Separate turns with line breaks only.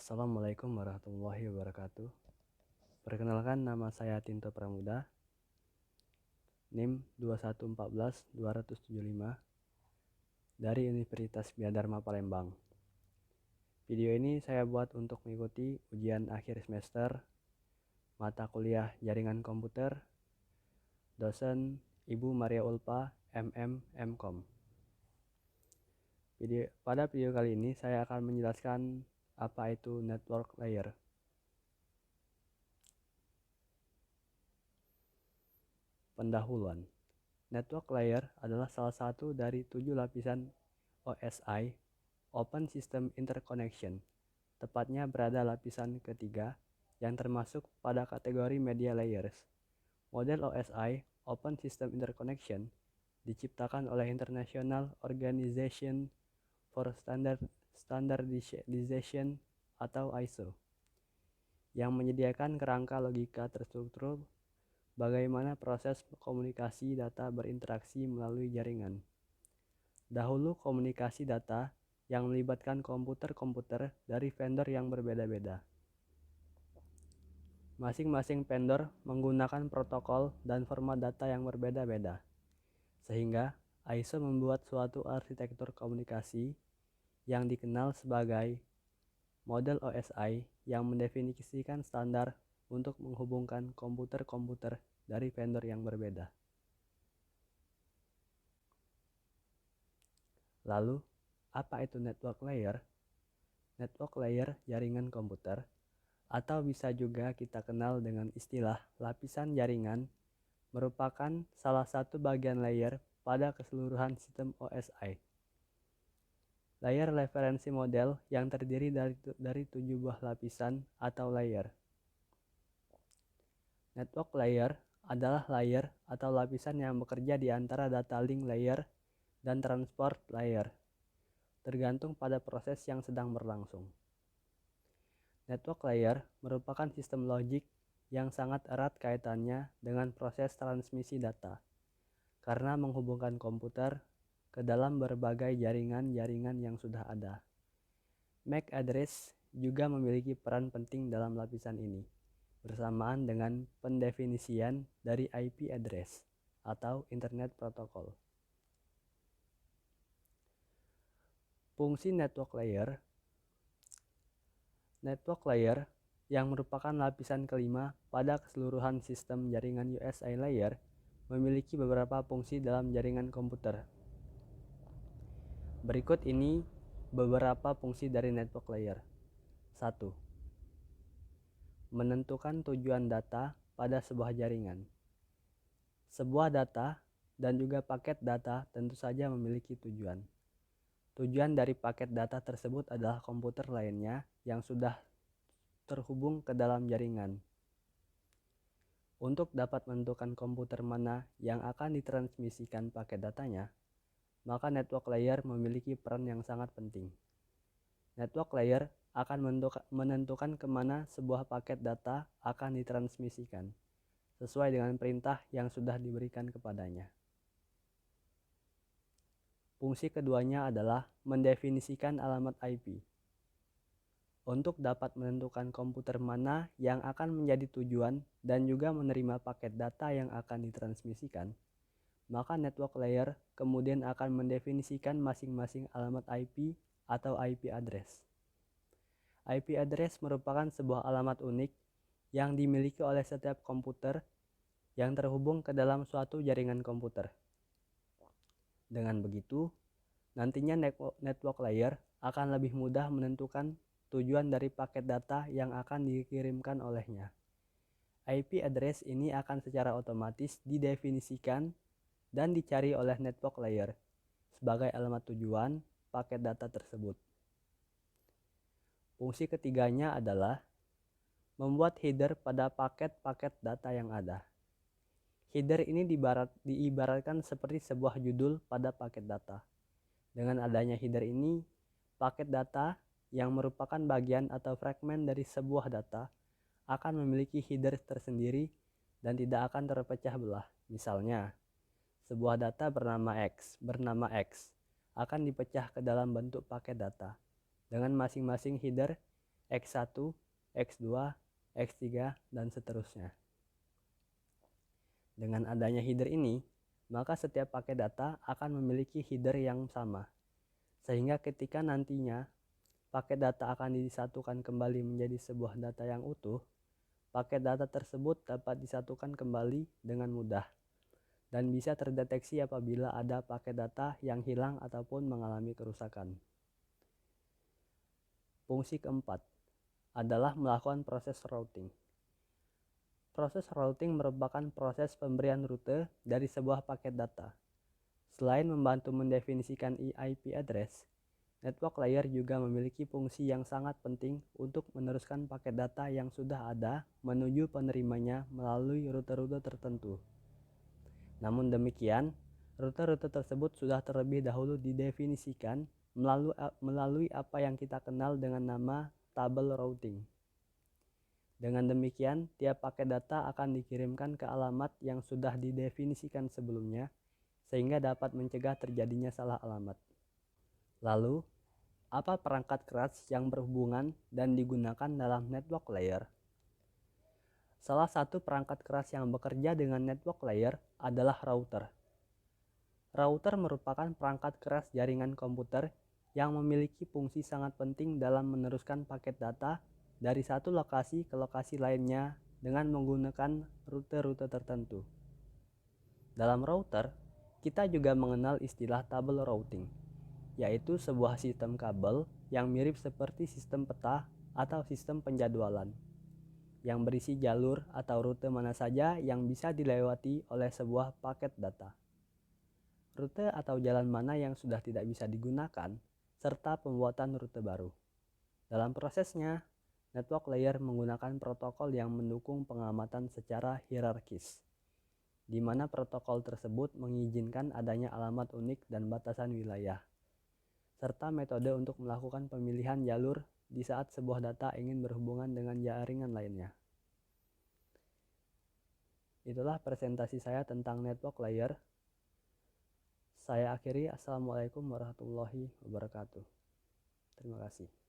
Assalamualaikum warahmatullahi wabarakatuh. Perkenalkan, nama saya Tinto Pramuda, NIM 2141275 dari Universitas Biadharma Palembang. Video ini saya buat untuk mengikuti ujian akhir semester mata kuliah Jaringan Komputer dosen Ibu Maria Ulpa, MM, MKom. Pada video kali ini saya akan menjelaskan apa itu network layer. Pendahuluan. Network layer adalah salah satu dari 7 lapisan OSI, Open System Interconnection. Tepatnya berada lapisan ketiga yang termasuk pada kategori media layers. Model OSI, Open System Interconnection, diciptakan oleh International Organization for Standardization atau ISO, yang menyediakan kerangka logika terstruktur bagaimana proses komunikasi data berinteraksi melalui jaringan. Dahulu komunikasi data yang melibatkan komputer-komputer dari vendor yang berbeda-beda. Masing-masing vendor menggunakan protokol dan format data yang berbeda-beda. Sehingga ISO membuat suatu arsitektur komunikasi yang dikenal sebagai model OSI yang mendefinisikan standar untuk menghubungkan komputer-komputer dari vendor yang berbeda. Lalu, apa itu network layer? Network layer jaringan komputer, atau bisa juga kita kenal dengan istilah lapisan jaringan, merupakan salah satu bagian layer pada keseluruhan sistem OSI. Layer referensi model yang terdiri dari 7 buah lapisan atau layer. Network layer adalah layer atau lapisan yang bekerja di antara data link layer dan transport layer, tergantung pada proses yang sedang berlangsung. Network layer merupakan sistem logik yang sangat erat kaitannya dengan proses transmisi data, karena menghubungkan komputer ke dalam berbagai jaringan-jaringan yang sudah ada. MAC address juga memiliki peran penting dalam lapisan ini, bersamaan dengan pendefinisian dari IP address atau Internet Protocol. Fungsi network layer. Network layer yang merupakan lapisan kelima pada keseluruhan sistem jaringan USI layer memiliki beberapa fungsi dalam jaringan komputer. Berikut ini beberapa fungsi dari network layer. 1. Menentukan tujuan data pada sebuah jaringan. Sebuah data dan juga paket data tentu saja memiliki tujuan. Tujuan dari paket data tersebut adalah komputer lainnya yang sudah terhubung ke dalam jaringan. Untuk dapat menentukan komputer mana yang akan ditransmisikan paket datanya, maka network layer memiliki peran yang sangat penting. Network layer akan menentukan kemana sebuah paket data akan ditransmisikan, sesuai dengan perintah yang sudah diberikan kepadanya. Fungsi keduanya adalah mendefinisikan alamat IP. Untuk dapat menentukan komputer mana yang akan menjadi tujuan dan juga menerima paket data yang akan ditransmisikan, maka network layer kemudian akan mendefinisikan masing-masing alamat IP atau IP address. IP address merupakan sebuah alamat unik yang dimiliki oleh setiap komputer yang terhubung ke dalam suatu jaringan komputer. Dengan begitu, nantinya network layer akan lebih mudah menentukan tujuan dari paket data yang akan dikirimkan olehnya. IP address ini akan secara otomatis didefinisikan dan dicari oleh network layer sebagai alamat tujuan paket data tersebut. Fungsi ketiganya adalah membuat header pada paket-paket data yang ada. Header ini diibaratkan seperti sebuah judul pada paket data. Dengan adanya header ini, paket data yang merupakan bagian atau fragmen dari sebuah data akan memiliki header tersendiri dan tidak akan terpecah belah. Misalnya, sebuah data bernama X akan dipecah ke dalam bentuk paket data dengan masing-masing header X1, X2, X3, dan seterusnya. Dengan adanya header ini, maka setiap paket data akan memiliki header yang sama, sehingga ketika nantinya paket data akan disatukan kembali menjadi sebuah data yang utuh, paket data tersebut dapat disatukan kembali dengan mudah dan bisa terdeteksi apabila ada paket data yang hilang ataupun mengalami kerusakan. Fungsi keempat adalah melakukan proses routing. Proses routing merupakan proses pemberian rute dari sebuah paket data. Selain membantu mendefinisikan IP address, network layer juga memiliki fungsi yang sangat penting untuk meneruskan paket data yang sudah ada menuju penerimanya melalui rute-rute tertentu. Namun demikian, rute-rute tersebut sudah terlebih dahulu didefinisikan melalui apa yang kita kenal dengan nama tabel routing. Dengan demikian, tiap paket data akan dikirimkan ke alamat yang sudah didefinisikan sebelumnya, sehingga dapat mencegah terjadinya salah alamat. Lalu, apa perangkat keras yang berhubungan dan digunakan dalam network layer? Salah satu perangkat keras yang bekerja dengan network layer adalah router. Router merupakan perangkat keras jaringan komputer yang memiliki fungsi sangat penting dalam meneruskan paket data dari satu lokasi ke lokasi lainnya dengan menggunakan rute-rute tertentu. Dalam router, kita juga mengenal istilah tabel routing, yaitu sebuah sistem kabel yang mirip seperti sistem peta atau sistem penjadwalan, yang berisi jalur atau rute mana saja yang bisa dilewati oleh sebuah paket data. Rute atau jalan mana yang sudah tidak bisa digunakan, serta pembuatan rute baru. Dalam prosesnya, network layer menggunakan protokol yang mendukung pengamatan secara hierarkis, di mana protokol tersebut mengizinkan adanya alamat unik dan batasan wilayah, serta metode untuk melakukan pemilihan jalur di saat sebuah data ingin berhubungan dengan jaringan lainnya. Itulah presentasi saya tentang network layer. Saya akhiri. Assalamualaikum warahmatullahi wabarakatuh. Terima kasih.